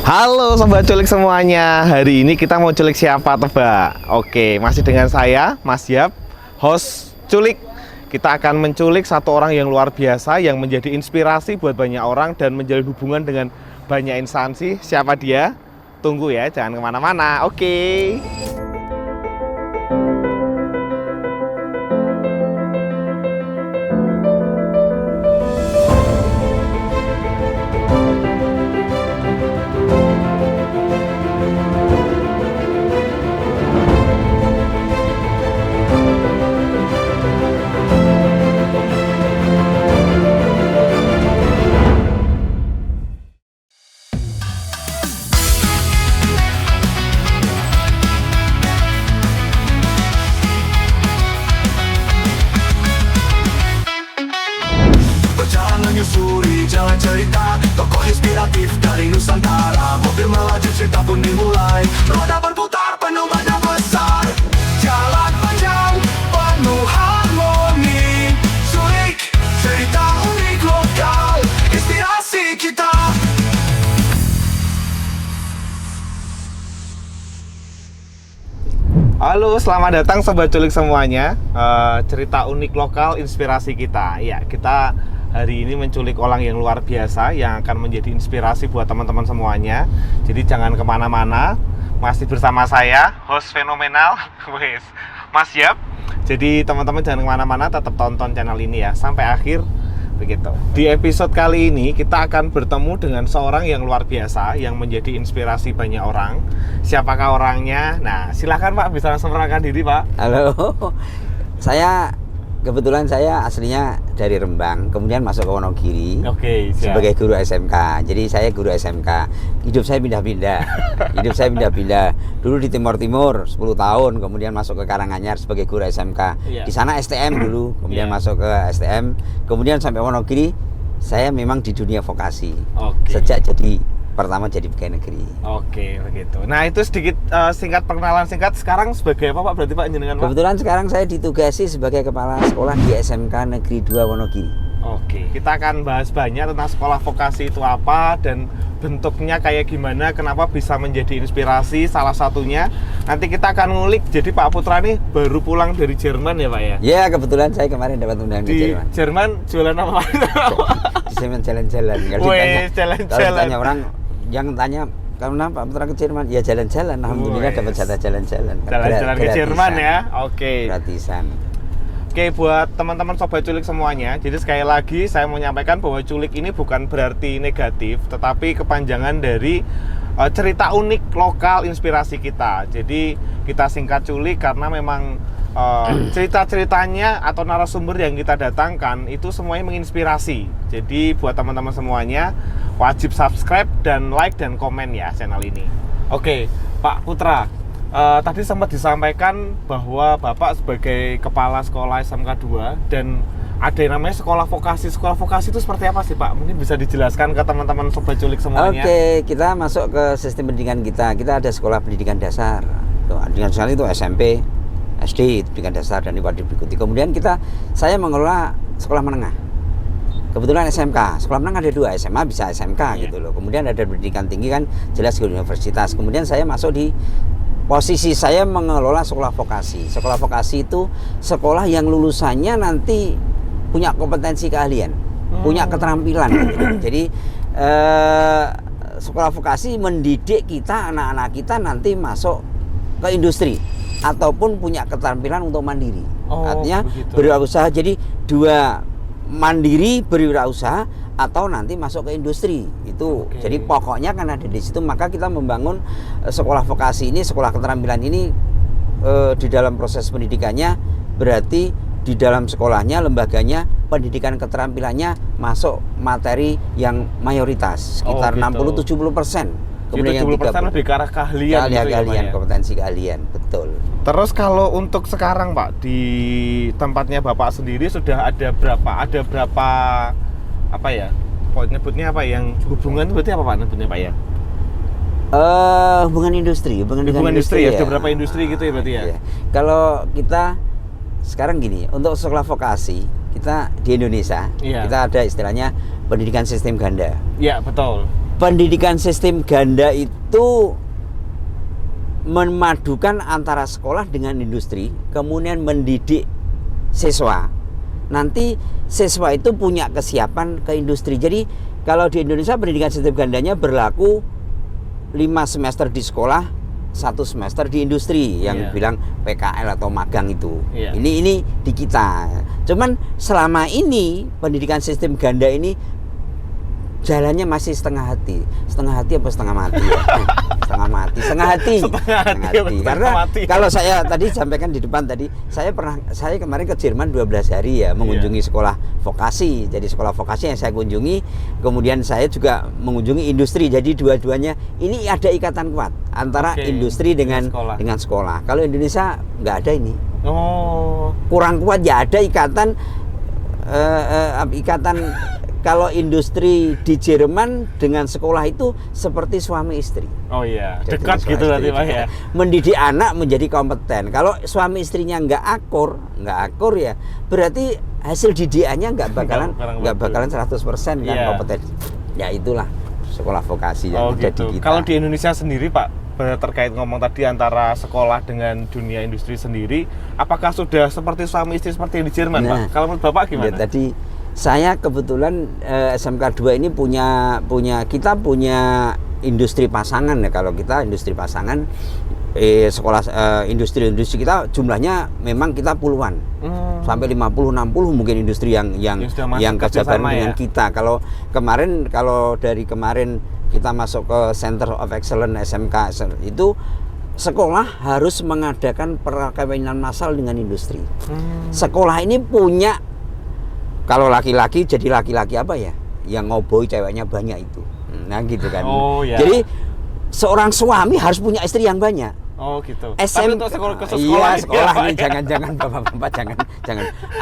Halo Sobat Culik semuanya. Hari ini kita mau culik siapa tebak? Oke, masih dengan saya Mas Yap, host Culik. Kita akan menculik satu orang yang luar biasa, yang menjadi inspirasi buat banyak orang dan menjalin hubungan dengan banyak instansi. Siapa dia? Tunggu ya, jangan kemana-mana. Oke. Menyusuri jalan cerita, tokoh inspiratif dari Nusantara. Mobil melaju, cerita pun dimulai, roda berputar, penuh badan besar. Jalan panjang, penuh harmoni. Culik, cerita unik lokal, inspirasi kita. Halo, selamat datang Sobat Culik semuanya. Cerita unik lokal, inspirasi kita. Ya, kita hari ini menculik orang yang luar biasa yang akan menjadi inspirasi buat teman-teman semuanya. Jadi jangan kemana-mana, masih bersama saya, host fenomenal, Mas Yap. Jadi teman-teman jangan kemana-mana, tetap tonton channel ini ya sampai akhir. Begitu. Di episode kali ini kita akan bertemu dengan seorang yang luar biasa yang menjadi inspirasi banyak orang. Siapakah orangnya? Nah, silakan Pak, bisa langsung perkenalkan diri Pak. Halo, kebetulan saya aslinya dari Rembang, kemudian masuk ke Wonogiri. Oke, siap. Sebagai guru SMK. Jadi saya guru SMK. Hidup saya pindah-pindah. Dulu di Timur 10 tahun, kemudian masuk ke Karanganyar sebagai guru SMK. Iya. Di sana STM dulu, kemudian Iya. masuk ke STM, kemudian sampai Wonogiri. Saya memang di dunia vokasi. Oke. Sejak pertama jadi pegawai negeri. Oke, begitu. Nah, itu sedikit singkat perkenalan singkat. Sekarang sebagai apa Pak? Berarti Pak jenengan Pak? Kebetulan sekarang saya ditugasi sebagai kepala sekolah di SMK Negeri 2 Wonogiri. Oke, kita akan bahas banyak tentang sekolah vokasi itu apa dan bentuknya kayak gimana, kenapa bisa menjadi inspirasi salah satunya. Nanti kita akan ngulik. Jadi Pak Putra nih baru pulang dari Jerman ya Pak ya? Ya, kebetulan saya kemarin dapat undangan ke Di Jerman. Jerman jualan apa Pak? Di Jerman jalan-jalan. Kalau Wih, kalau jalan-jalan. ditanya orang yang tanya karena Pak Putra ke Jerman, ya jalan-jalan. Alhamdulillah Wih. dapat jatah jalan-jalan. Jalan-jalan ke Jerman ya? Oke. Gratisan. Oke, buat teman-teman Sobat Culik semuanya, jadi sekali lagi saya mau menyampaikan bahwa culik ini bukan berarti negatif, tetapi kepanjangan dari cerita unik lokal inspirasi kita. Jadi kita singkat culik karena memang cerita-ceritanya atau narasumber yang kita datangkan itu semuanya menginspirasi. Jadi buat teman-teman semuanya wajib subscribe dan like dan komen ya channel ini. Oke, Pak Putra. Tadi sempat disampaikan bahwa Bapak sebagai kepala sekolah SMK 2 dan ada yang namanya sekolah vokasi. Sekolah vokasi itu seperti apa sih Pak? Mungkin bisa dijelaskan ke teman-teman Sobat Culik semuanya. Oke, kita masuk ke sistem pendidikan kita. Kita ada sekolah pendidikan dasar. Pendidikan dasar itu SMP, SD, pendidikan dasar dan wajib diikuti. Kemudian saya mengelola sekolah menengah. Kebetulan SMK, sekolah menengah ada 2, SMA bisa SMK gitu loh. Kemudian ada pendidikan tinggi kan jelas ke universitas. Kemudian saya masuk di posisi saya mengelola sekolah vokasi. Sekolah vokasi itu sekolah yang lulusannya nanti punya kompetensi keahlian, punya keterampilan. Gitu. Jadi sekolah vokasi mendidik kita, anak-anak kita nanti masuk ke industri ataupun punya keterampilan untuk mandiri. Artinya begitu. berwirausaha. Jadi 2, mandiri berwirausaha atau nanti masuk ke industri itu. Oke. Jadi pokoknya kan ada di situ, maka kita membangun sekolah vokasi ini, sekolah keterampilan ini di dalam proses pendidikannya berarti di dalam sekolahnya, lembaganya, pendidikan keterampilannya masuk materi yang mayoritas sekitar gitu. 60-70%. Kemudian yang 70% lebih ke arah keahlian gitu ya, Pak, ya? Kompetensi keahlian, betul. Terus kalau untuk sekarang Pak, di tempatnya Bapak sendiri sudah ada berapa apa ya? Kok nyebutnya apa yang hubungan berarti apa Pak nyebutnya Pak ya? Hubungan industri, Hubungan industri ya, ada berapa industri gitu ya berarti ya? Iya. Kalau kita sekarang gini, untuk sekolah vokasi kita di Indonesia, Iya. kita ada istilahnya pendidikan sistem ganda. Iya, betul. pendidikan sistem ganda itu memadukan antara sekolah dengan industri, kemudian mendidik siswa. Nanti siswa itu punya kesiapan ke industri. Jadi kalau di Indonesia pendidikan sistem gandanya berlaku 5 semester di sekolah, 1 semester di industri yang bilang PKL atau magang itu. Ini di kita. Cuman selama ini pendidikan sistem ganda ini jalannya masih setengah hati apa setengah mati ya? Setengah hati karena kalau saya tadi sampaikan di depan tadi, saya kemarin ke Jerman 12 hari ya mengunjungi sekolah vokasi. Jadi sekolah vokasi yang saya kunjungi, kemudian saya juga mengunjungi industri. Jadi dua-duanya ini ada ikatan kuat antara industri dengan sekolah. Kalau Indonesia nggak ada ini, kurang kuat ya. Ada ikatan kalau industri di Jerman dengan sekolah itu seperti suami istri. Oh iya, dekat gitu berarti Pak ya. Mendidik anak menjadi kompeten. Kalau suami istrinya nggak akur ya, berarti hasil didikannya nggak bakalan 100% kan kompeten. Ya itulah sekolah vokasi yang ada di kita. Kalau di Indonesia sendiri Pak, terkait ngomong tadi antara sekolah dengan dunia industri sendiri, apakah sudah seperti suami istri seperti yang di Jerman Pak? Kalau menurut Bapak gimana? Ya, tadi saya kebetulan SMK 2 ini punya industri pasangan ya. Kalau kita industri pasangan sekolah industri kita jumlahnya memang kita puluhan. Sampai 50-60 mungkin industri yang kerja bareng dengan kita. Kalau dari kemarin kita masuk ke Center of Excellence SMK itu sekolah harus mengadakan perkawinan massal dengan industri. Sekolah ini punya, kalau laki-laki jadi laki-laki apa ya? Yang ngoboi ceweknya banyak itu. Nah gitu kan. Jadi seorang suami harus punya istri yang banyak. Oh gitu. Tapi untuk sekolah ini jangan bapak-bapak jangan.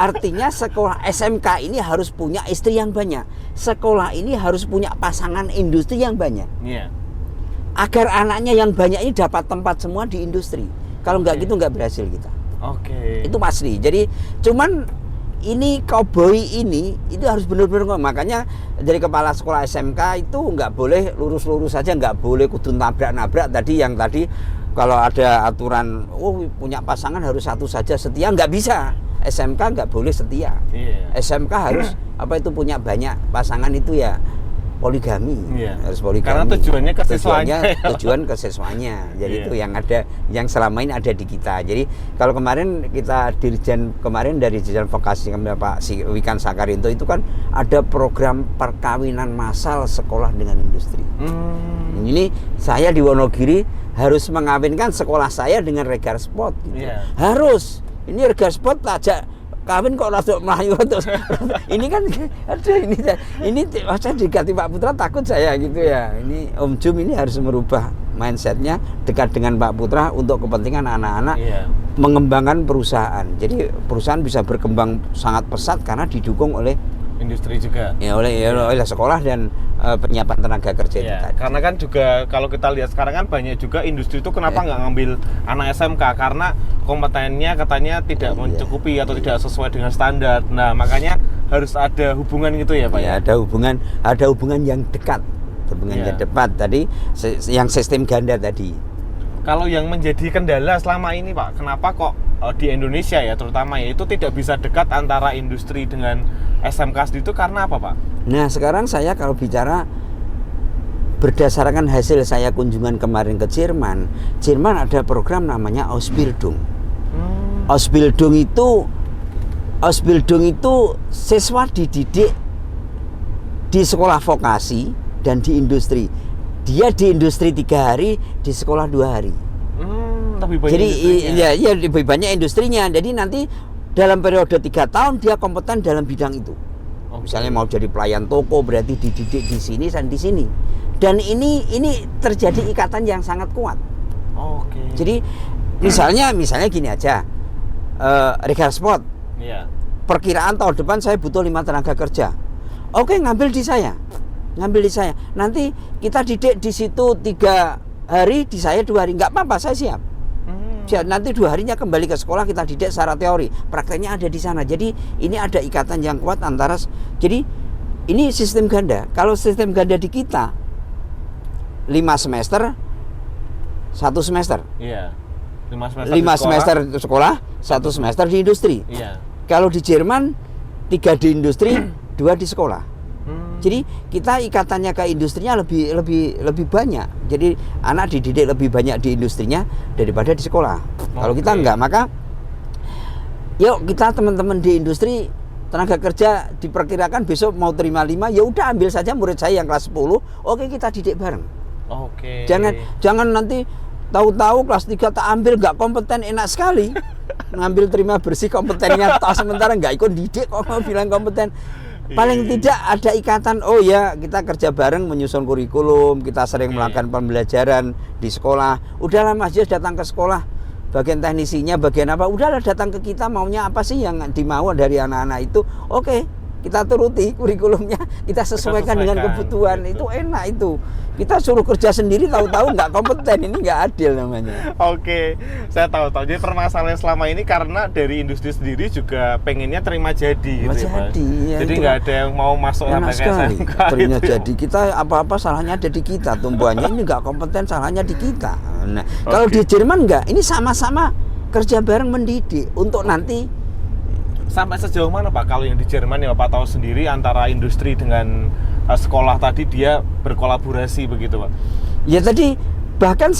Artinya sekolah SMK ini harus punya istri yang banyak. Sekolah ini harus punya pasangan industri yang banyak. Agar anaknya yang banyak ini dapat tempat semua di industri. Kalau nggak gitu nggak berhasil kita. Itu pasti. Jadi cuman ini cowboy ini itu harus benar-benar, makanya dari kepala sekolah SMK itu nggak boleh lurus-lurus saja, nggak boleh kudu nabrak-nabrak tadi kalau ada aturan punya pasangan harus satu saja setia, nggak bisa. SMK nggak boleh setia. SMK harus punya banyak pasangan itu ya poligami. Harus poligami. Karena tujuannya ke siswanya. Tujuan ke siswanya. Jadi itu yang selama ini ada di kita. Jadi kalau kemarin kita dari Dirjen Vokasi Pak Wikan Sakarinto itu kan ada program perkawinan massal sekolah dengan industri. Ini saya di Wonogiri harus mengawinkan sekolah saya dengan Regar Sport gitu. Harus. Ini Regar Sport aja kawin kok rada melayu terus. Ini kan ini masa diganti Pak Putra takut saya gitu ya. Ini Om Jum ini harus merubah mindsetnya dekat dengan Pak Putra untuk kepentingan anak-anak mengembangkan perusahaan. Jadi perusahaan bisa berkembang sangat pesat karena didukung oleh industri juga. Oleh sekolah dan penyiapan tenaga kerja itu tadi. Karena kan juga kalau kita lihat sekarang kan banyak juga industri itu kenapa nggak ngambil anak SMK karena kompetennya katanya tidak mencukupi atau tidak sesuai dengan standar. Nah, makanya harus ada hubungan gitu ya, Pak ya. Ada hubungan yang dekat. Yang dekat tadi yang sistem ganda tadi. Kalau yang menjadi kendala selama ini Pak, kenapa kok di Indonesia ya terutama ya itu tidak bisa dekat antara industri dengan SMK itu karena apa Pak? Nah sekarang saya kalau bicara berdasarkan hasil saya kunjungan kemarin ke Jerman ada program namanya Ausbildung. Ausbildung itu siswa dididik di sekolah vokasi dan di industri. Dia di industri 3 hari, di sekolah 2 hari. Jadi lebih banyak industrinya. Jadi nanti dalam periode 3 tahun dia kompeten dalam bidang itu. Misalnya mau jadi pelayan toko berarti dididik di sini dan di sini. Dan ini terjadi ikatan yang sangat kuat. Jadi misalnya gini aja, Regar Sport. Perkiraan tahun depan saya butuh 5 tenaga kerja. Ngambil di saya. Nanti kita didik di situ 3 hari, di saya 2 hari. Nggak apa-apa, saya siap. Nanti 2 harinya kembali ke sekolah kita didik secara teori. Prakteknya ada di sana. Jadi ini ada ikatan yang kuat antara. Jadi ini sistem ganda. Kalau sistem ganda di kita 5 semester 1 semester. Iya. 5 semester. 5 semester sekolah, 1 semester di industri. Iya. Kalau di Jerman 3 di industri, 2 di sekolah. Jadi kita ikatannya ke industrinya lebih banyak. Jadi anak dididik lebih banyak di industrinya daripada di sekolah. Kalau kita enggak, maka yuk kita teman-teman di industri tenaga kerja diperkirakan besok mau terima 5, ya udah ambil saja murid saya yang kelas 10. Oke, kita didik bareng. Oke. Jangan nanti tahu-tahu kelas 3 tak ambil nggak kompeten, enak sekali. Ngambil terima bersih kompetennya toh sementara nggak ikut didik kok mau bilang kompeten. Paling tidak ada ikatan, oh ya kita kerja bareng menyusun kurikulum, kita sering melakukan pembelajaran di sekolah. Udahlah Mas Yos datang ke sekolah, bagian teknisinya, bagian apa, udahlah datang ke kita, maunya apa sih yang dimau dari anak-anak itu. Oke, kita turuti kurikulumnya, kita sesuaikan dengan kebutuhan, gitu. Itu enak itu. Kita suruh kerja sendiri tahu-tahu nggak kompeten, ini nggak adil namanya. Oke, saya tahu. Jadi permasalahan selama ini karena dari industri sendiri juga pengennya terima jadi gitu ya, Mas. Ya, jadi nggak ada yang mau masuk sampai ke SMK terima gitu. jadi, kita apa-apa salahnya ada di kita, tumbuhannya ini nggak kompeten, salahnya di kita. Nah, kalau di Jerman nggak, ini sama-sama kerja bareng mendidik untuk nanti. Sampai sejauh mana Pak kalau yang di Jerman ya Pak tahu sendiri antara industri dengan sekolah tadi dia berkolaborasi begitu Pak? Ya tadi bahkan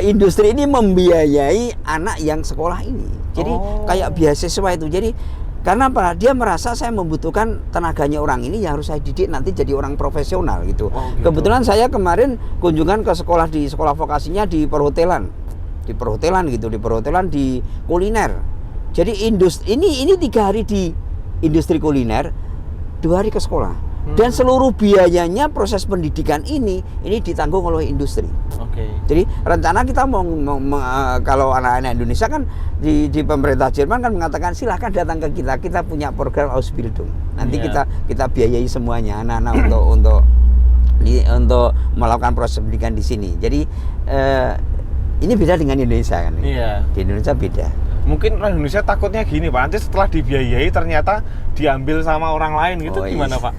industri ini membiayai anak yang sekolah ini. Jadi kayak beasiswa itu. Jadi karena apa? Dia merasa saya membutuhkan tenaganya orang ini, ya harus saya didik nanti jadi orang profesional gitu. Gitu. Kebetulan saya kemarin kunjungan ke sekolah di sekolah vokasinya di perhotelan. Di perhotelan di kuliner. Jadi ini 3 hari di industri kuliner, 2 hari ke sekolah. Dan seluruh biayanya proses pendidikan ini ditanggung oleh industri. Oke. Jadi rencana kita mau kalau anak-anak Indonesia kan di pemerintah Jerman kan mengatakan silahkan datang ke kita. Kita punya program Ausbildung. Nanti kita biayai semuanya anak-anak untuk melakukan proses pendidikan di sini. Jadi ini beda dengan Indonesia kan? Iya. Di Indonesia beda. Mungkin orang Indonesia takutnya gini Pak, nanti setelah dibiayai ternyata diambil sama orang lain gitu, gimana Pak?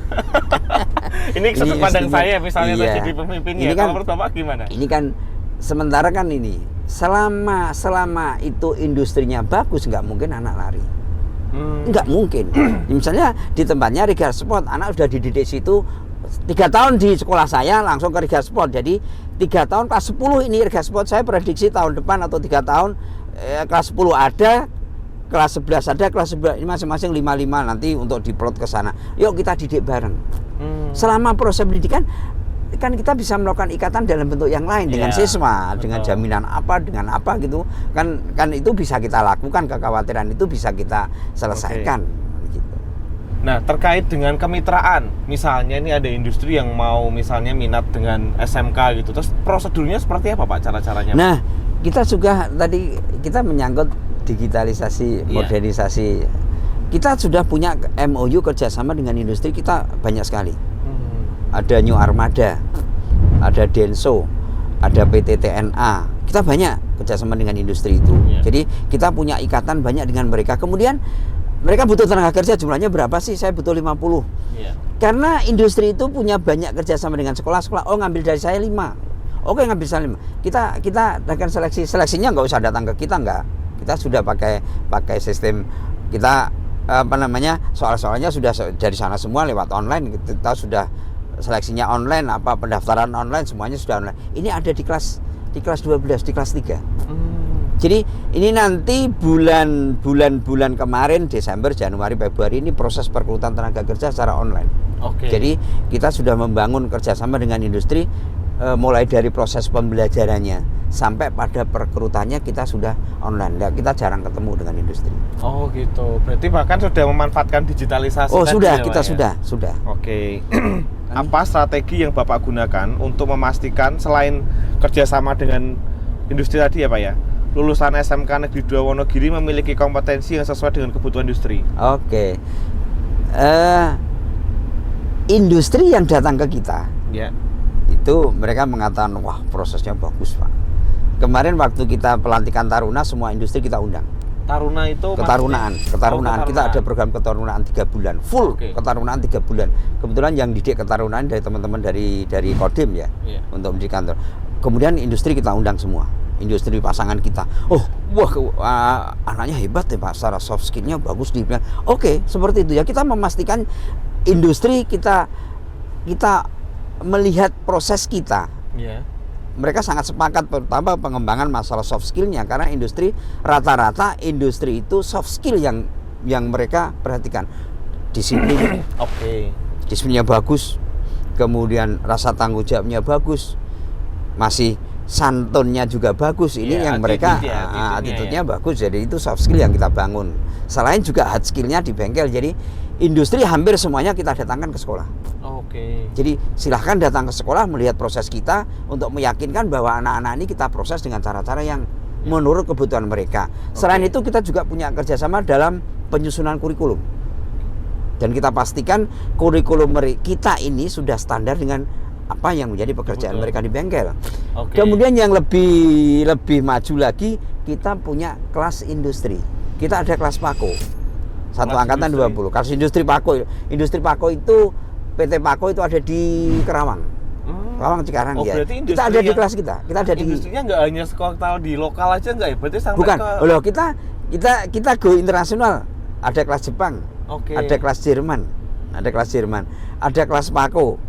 Ini sudut pandang saya misalnya saya jadi pemimpinnya, kalau menurut Bapak gimana? Ini kan sementara kan ini selama itu industrinya bagus, nggak mungkin anak lari. Nggak mungkin. Misalnya di tempatnya Riga Sport, anak sudah dididik situ 3 tahun di sekolah saya langsung ke Riga Sport. Jadi 3 tahun kelas 10 ini Riga Sport, saya prediksi tahun depan atau 3 tahun kelas 10 ada, kelas 11 ada, kelas 11 ini masing-masing 5 nanti untuk diplot ke sana. Yuk kita didik bareng. Selama proses pendidikan kan kita bisa melakukan ikatan dalam bentuk yang lain dengan siswa, dengan jaminan apa, dengan apa gitu. Kan itu bisa kita lakukan, kekhawatiran itu bisa kita selesaikan. Gitu. Nah, terkait dengan kemitraan, misalnya ini ada industri yang mau misalnya minat dengan SMK gitu. Terus prosedurnya seperti apa Pak cara-caranya? Nah, kita juga tadi kita menyangkut digitalisasi, modernisasi. Kita sudah punya MOU kerjasama dengan industri kita banyak sekali. Ada New Armada, ada Denso, ada PT TNA. Kita banyak kerjasama dengan industri itu. Jadi kita punya ikatan banyak dengan mereka. Kemudian mereka butuh tenaga kerja, jumlahnya berapa sih? Saya butuh 50. Karena industri itu punya banyak kerjasama dengan sekolah-sekolah. Oh, ngambil dari saya 5. Oke, ngambil saya 5. Kita akan seleksinya nggak usah datang ke kita, nggak. Kita sudah pakai sistem kita soal-soalnya sudah dari sana semua lewat online. Kita sudah seleksinya online, pendaftaran online, semuanya sudah online. Ini ada di kelas 12, di kelas 3. Jadi ini nanti bulan kemarin, Desember, Januari, Februari ini proses perekrutan tenaga kerja secara online. Jadi kita sudah membangun kerjasama dengan industri, mulai dari proses pembelajarannya sampai pada perekrutannya kita sudah online. Nah, kita jarang ketemu dengan industri. Oh gitu. Berarti bahkan sudah memanfaatkan digitalisasi. Oh sudah, ya, kita ya? sudah. Oke. Apa strategi yang Bapak gunakan untuk memastikan selain kerjasama dengan industri tadi ya Pak ya, lulusan SMK Negeri 2 Wonogiri memiliki kompetensi yang sesuai dengan kebutuhan industri? Oke. Industri yang datang ke kita, itu mereka mengatakan, wah prosesnya bagus Pak. Kemarin waktu kita pelantikan Taruna, semua industri kita undang. Taruna itu Ketarunaan. Kita ada program ketarunaan 3 bulan, full ketarunaan 3 bulan. Kebetulan yang didik ketarunaan dari teman-teman dari Kodim ya, untuk di kantor. Kemudian industri kita undang semua, industri pasangan kita. Anaknya hebat ya Pak, secara soft skillnya bagus di. Oke, seperti itu ya, kita memastikan industri kita melihat proses kita. Mereka sangat sepakat pertama pengembangan masalah soft skillnya, karena rata-rata industri itu soft skill yang mereka perhatikan. Disiplin, disiplinnya bagus, kemudian rasa tanggung jawabnya bagus, masih santunnya juga bagus. Ini yang mereka attitude-nya bagus. Jadi itu soft skill yang kita bangun. Selain juga hard skillnya di bengkel. Jadi industri hampir semuanya kita datangkan ke sekolah. Jadi silahkan datang ke sekolah melihat proses kita untuk meyakinkan bahwa anak-anak ini kita proses dengan cara-cara yang menurut kebutuhan mereka. Selain itu kita juga punya kerjasama dalam penyusunan kurikulum. Dan kita pastikan kurikulum kita ini sudah standar dengan apa yang menjadi pekerjaan mereka di bengkel. Kemudian yang lebih maju lagi, kita punya kelas industri. Kita ada kelas Pako. Satu angkatan 20. Kelas industri Pako. Industri Pako itu PT Pako itu ada di Kerawang. Kerawang Cikarang ya. Kita ada di kelas kita. Kita ada di industrinya nggak hanya sekolah di lokal aja nggak ya? Berarti sampai bukan. Loh, kita go internasional. Ada kelas Jepang. Ada kelas Jerman. Ada kelas Pako.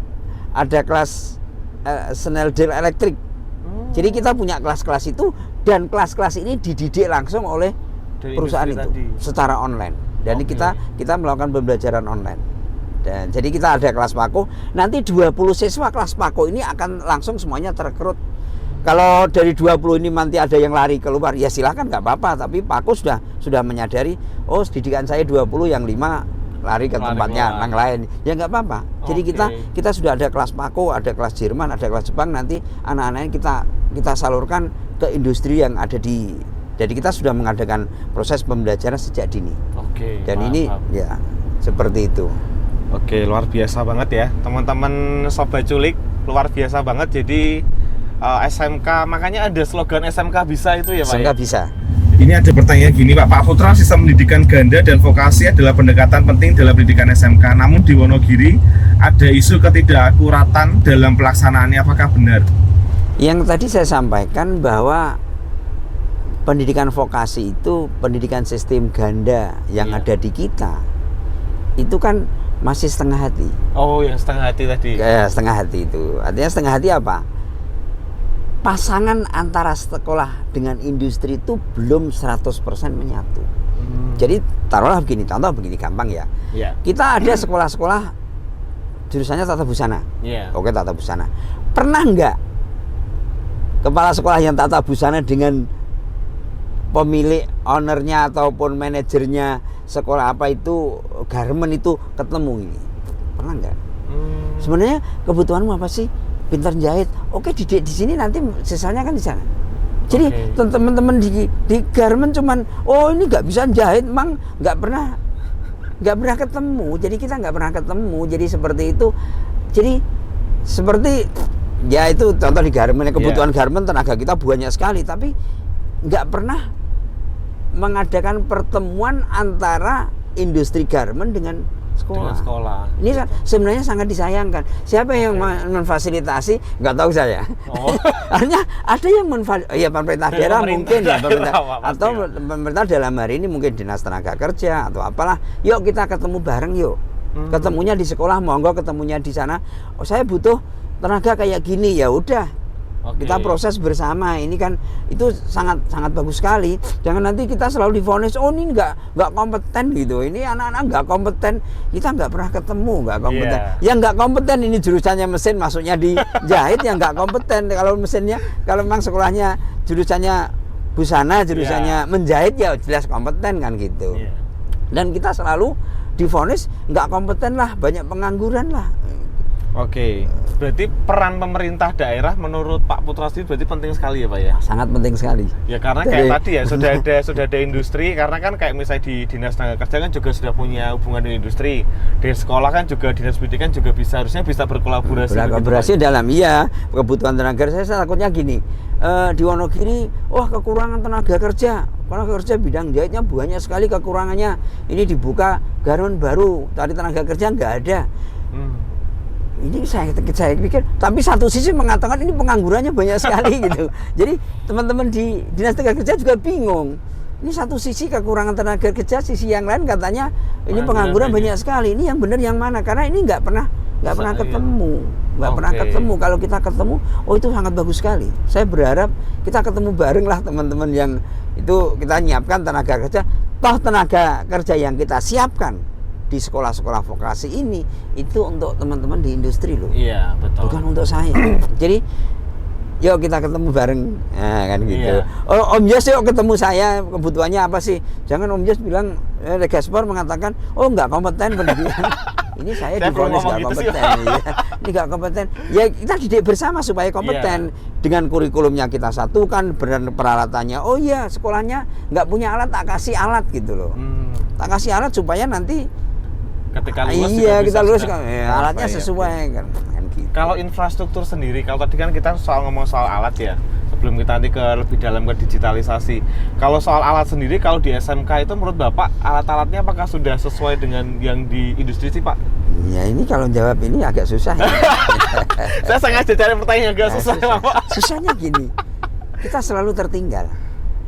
Ada kelas Schneider Electric. Jadi kita punya kelas-kelas itu, dan kelas-kelas ini dididik langsung oleh perusahaan itu secara online. Dan kita melakukan pembelajaran online. Dan jadi kita ada kelas Pako. Nanti 20 siswa kelas Pako ini akan langsung semuanya terekrut. Kalau dari 20 ini nanti ada yang lari keluar, ya silakan, nggak apa-apa. Tapi Pako sudah menyadari, didikan saya 20, yang 5 lari ke tempatnya yang lain, ya nggak apa-apa. Jadi kita sudah ada kelas Pako, ada kelas Jerman, ada kelas Jepang. Nanti anak-anaknya kita salurkan ke industri yang ada di. Jadi kita sudah mengadakan proses pembelajaran sejak dini. Dan ini ya seperti itu. Luar biasa banget ya teman-teman Sobat Culik, luar biasa banget. Jadi SMK, makanya ada slogan SMK bisa itu ya Pak? SMK bisa. Ini ada pertanyaan gini Pak Putra, sistem pendidikan ganda dan vokasi adalah pendekatan penting dalam pendidikan SMK. Namun di Wonogiri ada isu ketidakakuratan dalam pelaksanaannya, apakah benar? Yang tadi saya sampaikan bahwa pendidikan vokasi itu pendidikan sistem ganda yang ada di kita. Itu kan masih setengah hati. Yang setengah hati tadi. Ya, setengah hati itu. Artinya setengah hati apa? Pasangan antara sekolah dengan industri itu belum 100% menyatu. Jadi taruhlah begini, contoh begini gampang ya. Kita ada sekolah-sekolah jurusannya tata busana. Tata busana. Pernah nggak kepala sekolah yang tata busana dengan pemilik, ownernya ataupun manajernya sekolah apa itu garment itu ketemu ini? Pernah nggak? Sebenarnya kebutuhanmu apa sih? Pintar jahit. Didik di sini, nanti sisanya kan di sana. Jadi teman-teman di garment cuman ini nggak bisa jahit, emang nggak pernah ketemu. Jadi kita nggak pernah ketemu. Jadi seperti itu. Jadi seperti ya itu contoh di garment, kebutuhan garment tenaga kita banyak sekali, tapi nggak pernah mengadakan pertemuan antara industri garment dengan sekolah. Ini sebenarnya sangat disayangkan. Siapa yang memfasilitasi? Nggak tahu saya. Artinya ada yang pemerintah daerah mungkin ya, atau pemerintah dalam hari ini mungkin dinas tenaga kerja atau apalah. Yuk kita ketemu bareng yuk. Ketemunya di sekolah, monggo ketemunya di sana. Saya butuh tenaga kayak gini, ya udah. Kita proses bersama. Ini kan itu sangat bagus sekali. Jangan nanti kita selalu divonis ini nggak kompeten gitu. Ini anak-anak nggak kompeten. Kita nggak pernah ketemu, nggak kompeten. Yang nggak kompeten ini jurusannya mesin, masuknya di jahit, yang nggak kompeten. Kalau mesinnya, kalau memang sekolahnya jurusannya busana, jurusannya menjahit, ya jelas kompeten kan gitu. Dan kita selalu divonis nggak kompeten lah, banyak pengangguran lah. Berarti peran pemerintah daerah menurut Pak Putra sendiri berarti penting sekali ya Pak ya? Sangat penting sekali. Ya karena kayak tadi ya sudah ada industri, karena kan kayak misalnya di dinas tenaga kerja kan juga sudah punya hubungan dengan industri. Di sekolah kan juga dinas pendidikan juga harusnya bisa berkolaborasi. Berkolaborasi dalam kebutuhan tenaga kerja. Saya takutnya gini, di Wonogiri kekurangan tenaga kerja. Tenaga kerja bidang jahitnya banyak sekali kekurangannya. Ini dibuka garmen baru, cari tenaga kerja nggak ada. Ini saya pikir, tapi satu sisi mengatakan ini penganggurannya banyak sekali gitu. Jadi teman-teman di dinas tenaga kerja juga bingung. Ini satu sisi kekurangan tenaga kerja, sisi yang lain katanya ini pengangguran banyak sekali. Ini yang benar yang mana? Karena ini nggak pernah ketemu, pernah ketemu. Kalau kita ketemu, oh itu sangat bagus sekali. Saya berharap kita ketemu bareng lah teman-teman yang itu kita nyiapkan tenaga kerja. Toh tenaga kerja yang kita siapkan di sekolah-sekolah vokasi ini itu untuk teman-teman di industri loh. Iya, betul. Bukan untuk saya. Jadi yuk kita ketemu bareng, nah, kan gitu. Iya. Oh, Om Yos yuk ketemu saya, kebutuhannya apa sih? Jangan Om Yos bilang Legaspor mengatakan, oh nggak kompeten pendidikan. Ini saya difonis nggak kompeten. Ya. Ini nggak kompeten. Ya kita didik bersama supaya kompeten. Dengan kurikulumnya kita satukan, peralatannya. Oh iya sekolahnya nggak punya alat, tak kasih alat gitu loh. Tak kasih alat supaya nanti ketika lulus iya kita lulus sudah alatnya sesuai kan gitu. Kalau infrastruktur sendiri, kalau tadi kan kita ngomong soal alat ya, sebelum kita nanti ke lebih dalam ke digitalisasi. Kalau soal alat sendiri, kalau di SMK itu menurut Bapak alat-alatnya apakah sudah sesuai dengan yang di industri sih Pak? Ya ini kalau jawab ini agak susah ya. Saya sengaja cari pertanyaan agak susah Pak. Susahnya gini, kita selalu tertinggal.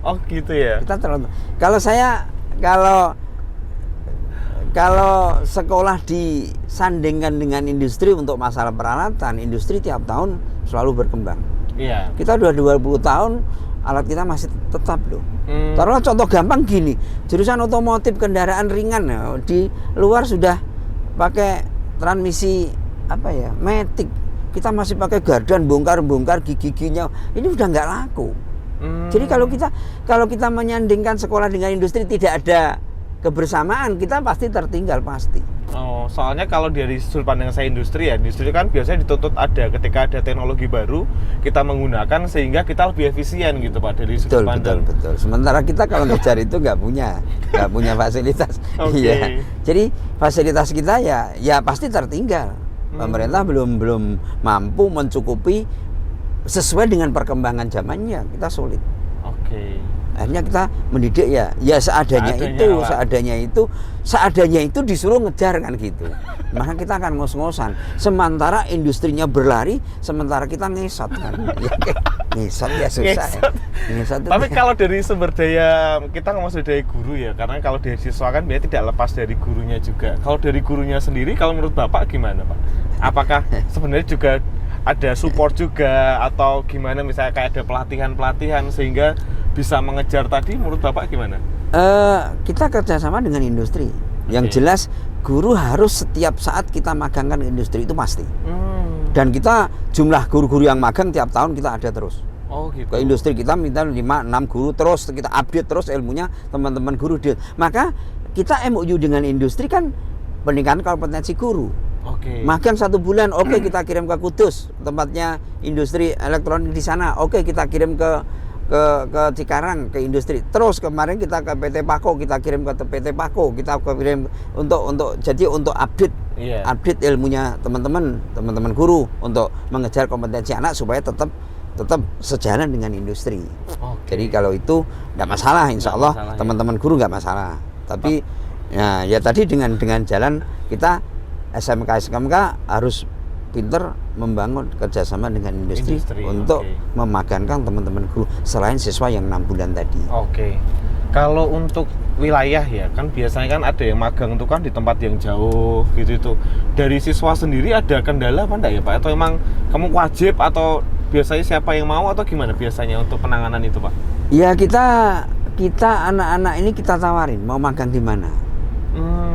Oh gitu ya. Kita terlalu, kalau sekolah disandingkan dengan industri untuk masalah peralatan, industri tiap tahun selalu berkembang. Iya. Kita udah 20 tahun, alat kita masih tetap loh. Taruhlah contoh gampang gini, jurusan otomotif kendaraan ringan ya, di luar sudah pakai transmisi apa ya, matic. Kita masih pakai gardan, bongkar gigi-giginya. Ini udah nggak laku. Jadi kalau kita menyandingkan sekolah dengan industri tidak ada kebersamaan, kita pasti tertinggal pasti. Oh, soalnya kalau dari sudut pandang saya industri kan biasanya dituntut ada ketika ada teknologi baru kita menggunakan sehingga kita lebih efisien gitu Pak dari sudut pandang. Betul. Sementara kita kalau ngejar itu nggak punya fasilitas. Iya. Jadi fasilitas kita ya pasti tertinggal. Pemerintah belum mampu mencukupi sesuai dengan perkembangan zamannya, kita sulit. Oke. Akhirnya kita mendidik ya seadanya itu disuruh ngejar kan gitu. Maka kita akan ngos-ngosan. Sementara industrinya berlari, sementara kita ngesot kan. Ngesot ya susah. Ngesot. Tapi kalau dari sumber daya, kita ngomong sumber daya guru ya, karena kalau dari siswa kan biasanya tidak lepas dari gurunya juga. Kalau dari gurunya sendiri, kalau menurut Bapak gimana Pak? Apakah sebenarnya juga ada support juga atau gimana, misalnya kayak ada pelatihan sehingga bisa mengejar tadi, menurut Bapak gimana? Kita kerjasama dengan industri. Yang jelas guru harus setiap saat kita magangkan industri itu pasti. Dan kita jumlah guru-guru yang magang tiap tahun kita ada terus. Oh gitu. Ke industri kita minta 5-6 guru terus, kita update terus ilmunya teman-teman guru. Maka kita MOU dengan industri kan peningkatan kompetensi guru. Oke. Magang 1 bulan, oke kita kirim ke Kudus, tempatnya industri elektronik di sana. Oke kita kirim ke Cikarang, ke industri. Terus kemarin kita ke PT Pako, kita kirim ke PT Pako, kita kirim untuk update update ilmunya teman-teman guru untuk mengejar kompetensi anak supaya tetap sejalan dengan industri. Jadi kalau itu nggak masalah, insya Allah teman-teman guru nggak masalah. Tapi ya tadi dengan jalan kita SMK harus pinter membangun kerjasama dengan industri untuk memagangkan teman-teman guru selain siswa yang 6 bulan tadi. Oke. Kalau untuk wilayah ya, kan biasanya kan ada yang magang itu kan di tempat yang jauh gitu itu. Dari siswa sendiri ada kendala apa enggak ya Pak? Atau emang kamu wajib atau biasanya siapa yang mau atau gimana biasanya untuk penanganan itu Pak? Ya kita anak-anak ini kita tawarin mau magang di mana.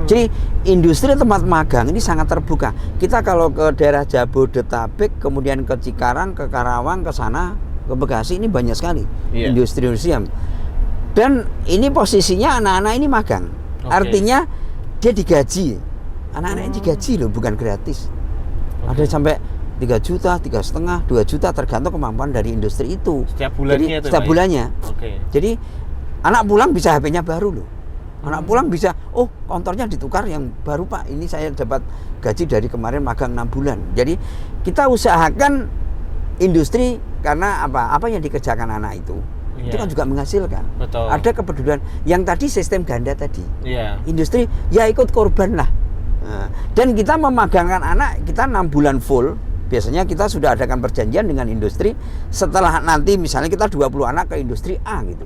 Jadi industri tempat magang ini sangat terbuka. Kita kalau ke daerah Jabodetabek, kemudian ke Cikarang, ke Karawang, ke sana, ke Bekasi ini banyak sekali industri. Dan ini posisinya anak-anak ini magang. Artinya dia digaji. Anak-anak ini digaji loh, bukan gratis. Ada sampai 3 juta, 3,5, 2 juta tergantung kemampuan dari industri itu. Setiap bulannya. Jadi, setiap bulannya. Jadi anak pulang bisa HP-nya baru loh. Anak pulang bisa, kontornya ditukar yang baru Pak, ini saya dapat gaji dari kemarin magang 6 bulan. Jadi kita usahakan industri, karena apa yang dikerjakan anak itu Itu kan juga menghasilkan. Betul. Ada kepedulian. Yang tadi sistem ganda tadi. Iya. Industri ya ikut korban lah. Nah, dan kita memagangkan anak kita 6 bulan full. Biasanya kita sudah adakan perjanjian dengan industri. Setelah nanti misalnya kita 20 anak ke industri A gitu.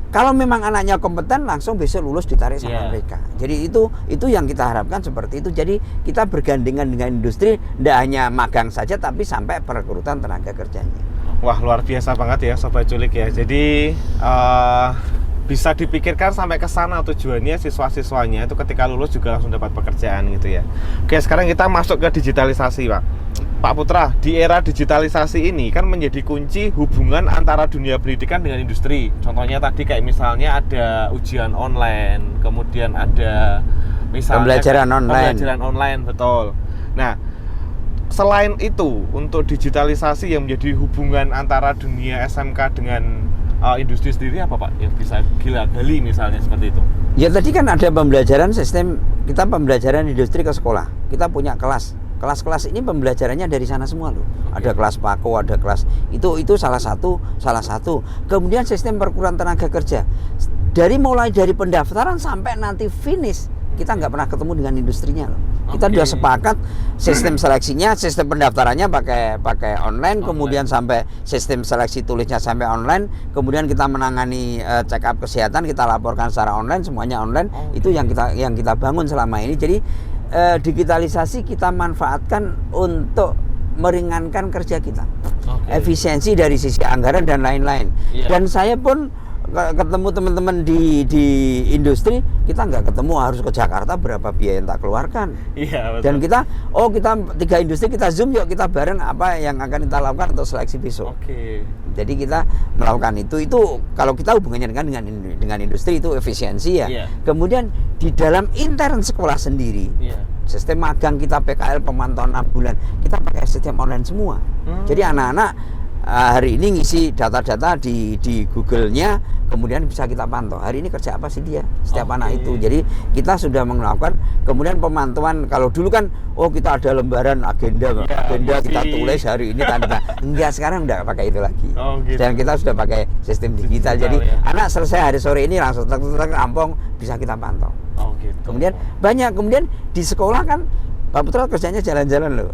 Kalau memang anaknya kompeten, langsung besok lulus ditarik sama mereka. Jadi itu yang kita harapkan seperti itu. Jadi kita bergandengan dengan industri, tidak hanya magang saja, tapi sampai perekrutan tenaga kerjanya. Wah, luar biasa banget ya Sobat Culik ya. Jadi bisa dipikirkan sampai ke sana tujuannya siswa-siswanya itu ketika lulus juga langsung dapat pekerjaan gitu ya. Oke, sekarang kita masuk ke digitalisasi, Pak. Pak Putra, di era digitalisasi ini kan menjadi kunci hubungan antara dunia pendidikan dengan industri. Contohnya tadi kayak misalnya ada ujian online, kemudian ada misalnya pembelajaran online, betul. Nah, selain itu untuk digitalisasi yang menjadi hubungan antara dunia SMK dengan industri sendiri apa Pak? Yang bisa gali misalnya seperti itu. Ya tadi kan ada pembelajaran sistem, kita pembelajaran industri ke sekolah. Kita punya kelas. Kelas-kelas ini pembelajarannya dari sana semua loh. Ada kelas PAKO, ada kelas itu salah satu. Kemudian sistem perkuran tenaga kerja. Mulai dari pendaftaran sampai nanti finish, kita nggak pernah ketemu dengan industrinya loh. Kita sudah sepakat sistem seleksinya, sistem pendaftarannya pakai online, kemudian sampai sistem seleksi tulisnya sampai online, kemudian kita menangani check up kesehatan, kita laporkan secara online, semuanya online. Itu yang kita bangun selama ini. Jadi digitalisasi kita manfaatkan untuk meringankan kerja kita, efisiensi dari sisi anggaran dan lain-lain. Dan saya pun ketemu teman-teman di industri, kita nggak ketemu harus ke Jakarta, berapa biaya yang tak keluarkan. Betul. Dan kita 3 industri kita zoom, yuk kita bareng apa yang akan kita lakukan untuk seleksi besok. Jadi kita melakukan itu kalau kita hubungannya dengan industri itu efisiensi ya. Kemudian di dalam intern sekolah sendiri, sistem magang kita PKL pemantauan 6 bulan, kita pakai sistem online semua. Jadi anak-anak hari ini ngisi data-data di Google-nya, kemudian bisa kita pantau. Hari ini kerja apa sih dia, setiap anak itu. Jadi kita sudah melakukan, kemudian pemantauan. Kalau dulu kan, kita ada lembaran agenda kita tulis hari ini tanda. Enggak, sekarang enggak pakai itu lagi. Dan kita sudah pakai sistem digital. Jadi anak selesai hari sore ini langsung rampung, bisa kita pantau. Kemudian kemudian di sekolah kan Pak Putra kerjanya jalan-jalan loh.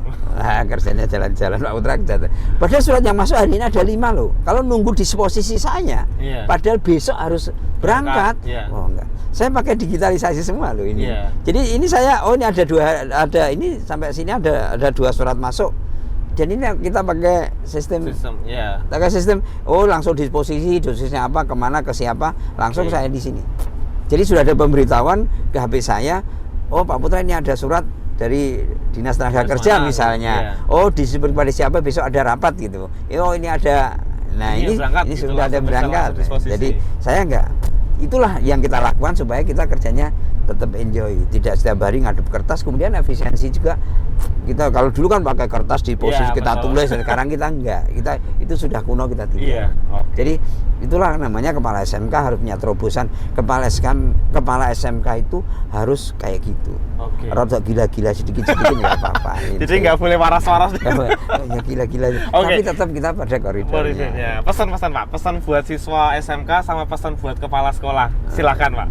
Kerjanya jalan-jalan Pak Putra kerja. Padahal surat yang masuk hari ini ada 5 loh. Kalau nunggu disposisi saya, padahal besok harus berangkat. Enggak. Saya pakai digitalisasi semua loh ini. Jadi ini saya ini ada ini sampai sini ada 2 surat masuk. Dan ini kita pakai sistem pakai sistem langsung disposisi, dosisnya apa, kemana, ke siapa, langsung saya di sini. Jadi sudah ada pemberitahuan ke HP saya, Pak Putra ini ada surat dari Dinas Tenaga Kerja misalnya. Disebut kepada siapa, besok ada rapat gitu. Ini ada. Nah, ini gitu, sudah ada berangkat. Jadi saya enggak. Itulah yang kita lakukan supaya kita kerjanya tetap enjoy, tidak setiap hari ngadep kertas. Kemudian efisiensi juga. Kita kalau dulu kan pakai kertas di posisi kita tulis, sekarang kita enggak. Kita itu sudah kuno, kita tidak. Jadi itulah namanya kepala SMK harus punya terobosan. Kepala SMK itu harus kayak gitu. Rada gila-gila sedikit-sedikit nggak apa-apa. Jadi nggak boleh waras-waras. Ya gila-gila. Tapi tetap kita pada koridornya. Pesan-pesan Pak, pesan buat siswa SMK sama pesan buat kepala sekolah. Silakan Pak.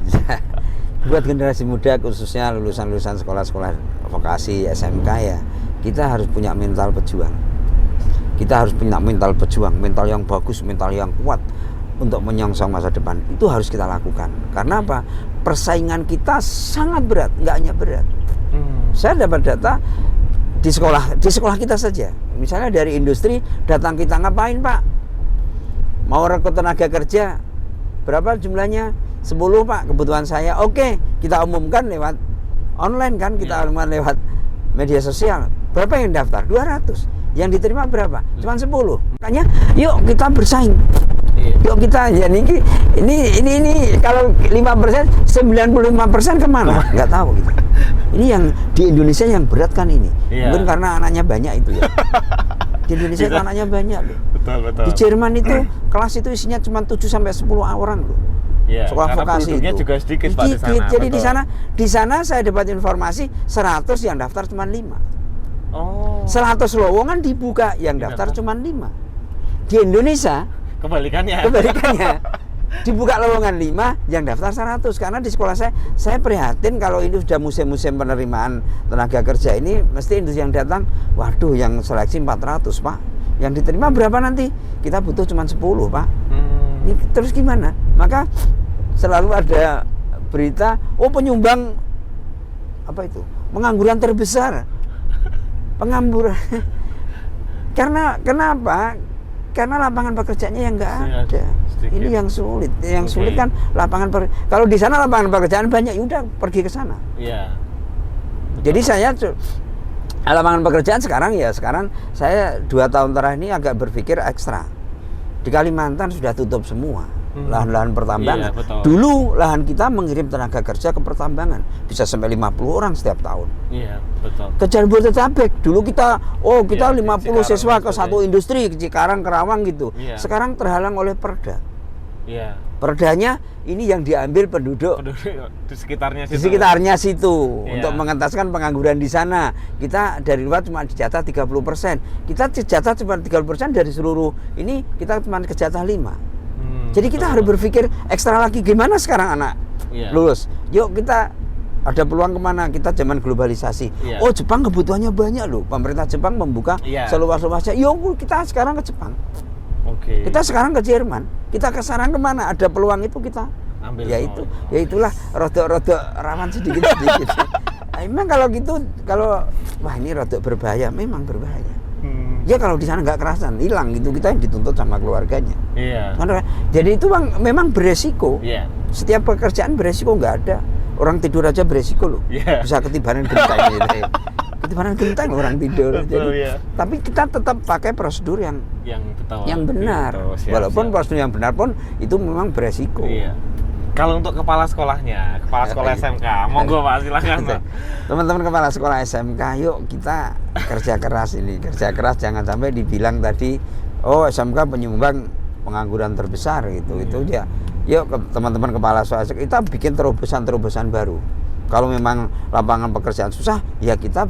Buat generasi muda khususnya lulusan sekolah-sekolah vokasi SMK ya, kita harus punya mental pejuang. Kita harus punya mental pejuang, mental yang bagus, mental yang kuat untuk menyongsong masa depan. Itu harus kita lakukan. Karena apa? Persaingan kita sangat berat, nggak hanya berat. Saya dapat data di sekolah kita saja. Misalnya dari industri datang kita, ngapain Pak? Mau rekrut tenaga kerja, berapa jumlahnya? 10 Pak, kebutuhan saya. Oke, kita umumkan lewat online kan, kita umumkan lewat media sosial. Berapa yang daftar? 200. Yang diterima berapa? Cuma 10. Makanya yuk kita bersaing. Yuk kita ini kalau 5%, 95% kemana? Nggak tahu gitu. Ini yang di Indonesia yang berat kan ini. Mungkin karena anaknya banyak itu ya. Di Indonesia itu anaknya banyak loh. Betul. Di Jerman itu kelas itu isinya cuma 7 sampai 10 orang loh. Sekolah vokasi itu juga sedikit Pak, di sana. Jadi di sana saya dapat informasi 100 yang daftar cuma 5. 100 lowongan dibuka, yang daftar cuma 5. Di Indonesia Kebalikannya. Dibuka lowongan 5, yang daftar 100. Karena di sekolah saya prihatin kalau ini sudah musim-musim penerimaan tenaga kerja ini, mesti industri yang datang, waduh yang seleksi 400 Pak, yang diterima berapa nanti? Kita butuh cuma 10 Pak. Ini terus gimana? Maka selalu ada berita, oh penyumbang apa itu? Pengangguran terbesar. Pengangguran. Karena kenapa? Karena lapangan pekerjaannya yang nggak ada. Sedikit. Ini yang sulit. Yang sulit kan kalau di sana lapangan pekerjaan banyak, udah pergi ke sana. Iya. Jadi saya lapangan pekerjaan sekarang saya 2 tahun terakhir ini agak berpikir ekstra. Di Kalimantan sudah tutup semua lahan-lahan pertambangan. Iya, betul. Dulu lahan kita mengirim tenaga kerja ke pertambangan bisa sampai 50 orang setiap tahun. Iya, betul. Ke Jabodetabek dulu kita 50 Cikarang siswa ke maksudnya. satu industri, ke Cikarang, Kerawang gitu. Iya. Sekarang terhalang oleh perda. Iya. Perdanya ini yang diambil penduduk Di sekitarnya di situ. sekitarnya situ Iya. untuk mengentaskan pengangguran di sana. Kita dari luar cuma dijatah 30%. Kita dijatah cuma 30% dari seluruh ini, kita cuma kejatah 5. Jadi kita harus berpikir ekstra lagi, gimana sekarang anak Iya. lulus. Yuk kita ada peluang kemana? Kita zaman globalisasi. Iya. Oh Jepang kebutuhannya banyak loh. Pemerintah Jepang membuka Iya. seluas-luasnya. Yuk kita sekarang ke Jepang. Oke. Kita sekarang ke Jerman. Kita sekarang kemana? Ada peluang itu kita ambil ya semua. itu, ya itulah rodok-rodok rawan sedikit-sedikit. Memang kalau gitu, kalau wah ini rodok berbahaya, memang berbahaya. Ya kalau di sana nggak kerasan, hilang gitu, kita yang dituntut sama keluarganya. Iya. Jadi itu memang beresiko. Iya. Setiap pekerjaan beresiko, nggak ada. Orang tidur aja beresiko loh. Iya. Bisa ketibanan genteng gitu. Ketibanan genteng loh orang tidur. Betul, iya. Tapi kita tetap pakai prosedur yang betul. benar. Gitu, siap, Walaupun siap. prosedur yang benar pun itu memang beresiko. Iya. Kalau untuk kepala sekolahnya, kepala sekolah SMK, monggo Pak, silakan Pak. Teman-teman kepala sekolah SMK, yuk kita kerja keras ini, kerja keras, jangan sampai dibilang tadi, oh SMK penyumbang pengangguran terbesar gitu, itu dia. Yuk teman-teman kepala sekolah SMK, kita bikin terobosan-terobosan baru. Kalau memang lapangan pekerjaan susah, ya kita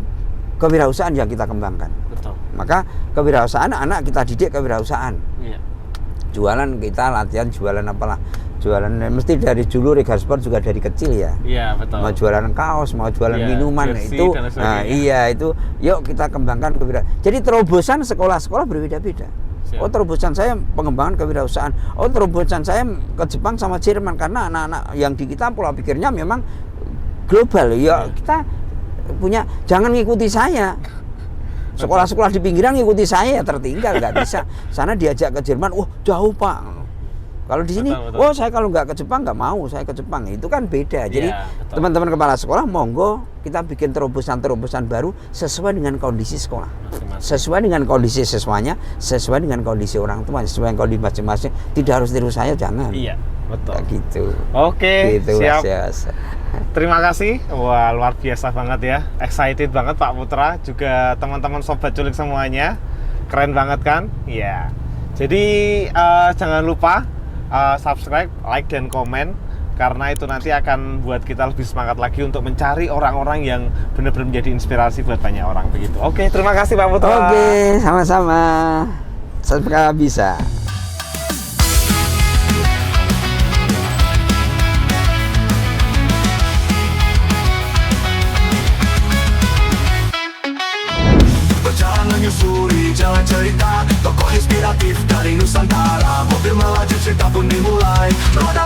kewirausahaan yang kita kembangkan. Betul. Maka kewirausahaan, anak kita didik kewirausahaan. Iya. Jualan kita latihan jualan apalah. Jualan mesti dari dulu Regal Sport juga dari kecil ya. Iya, betul. Mau jualan kaos, mau jualan Iya, minuman jersey itu. dan sebagainya. Nah, iya itu. Yuk kita kembangkan kewirausahaan. Jadi terobosan sekolah-sekolah berbeda-beda. Siap. Oh terobosan saya pengembangan kewirausahaan. Oh terobosan saya ke Jepang sama Jerman karena anak-anak yang di kita pola pikirnya memang global. Ya kita punya, jangan ngikuti saya. Sekolah-sekolah di pinggiran ngikuti saya, tertinggal, nggak bisa. Sana diajak ke Jerman, wah jauh Pak. Kalau di sini, Betul. oh saya kalau nggak ke Jepang nggak mau, saya ke Jepang. Itu kan beda. Jadi Iya, betul. teman-teman kepala sekolah, monggo kita bikin terobosan-terobosan baru sesuai dengan kondisi sekolah, Masing-masing. sesuai dengan kondisi siswanya, sesuai dengan kondisi orang tua, sesuai dengan kondisi masing-masing. Tidak harus tiru saya, jangan. Iya, betul. Kayak gitu. Oke, Gitu, siap. Mas. Terima kasih. Wah, luar biasa banget ya. Excited banget Pak Putra, juga teman-teman sobat culik semuanya. Keren banget kan? Iya. Jadi jangan lupa subscribe, like dan komen, karena itu nanti akan buat kita lebih semangat lagi untuk mencari orang-orang yang benar-benar menjadi inspirasi buat banyak orang begitu. Oke, terima kasih Pak Putra. Oke, sama-sama. Semoga bisa. Berjalan menyusuri jalan cerita, tokoh inspiratif dari Nusantara. Mobil melaju, cerita pun dimulai. Roda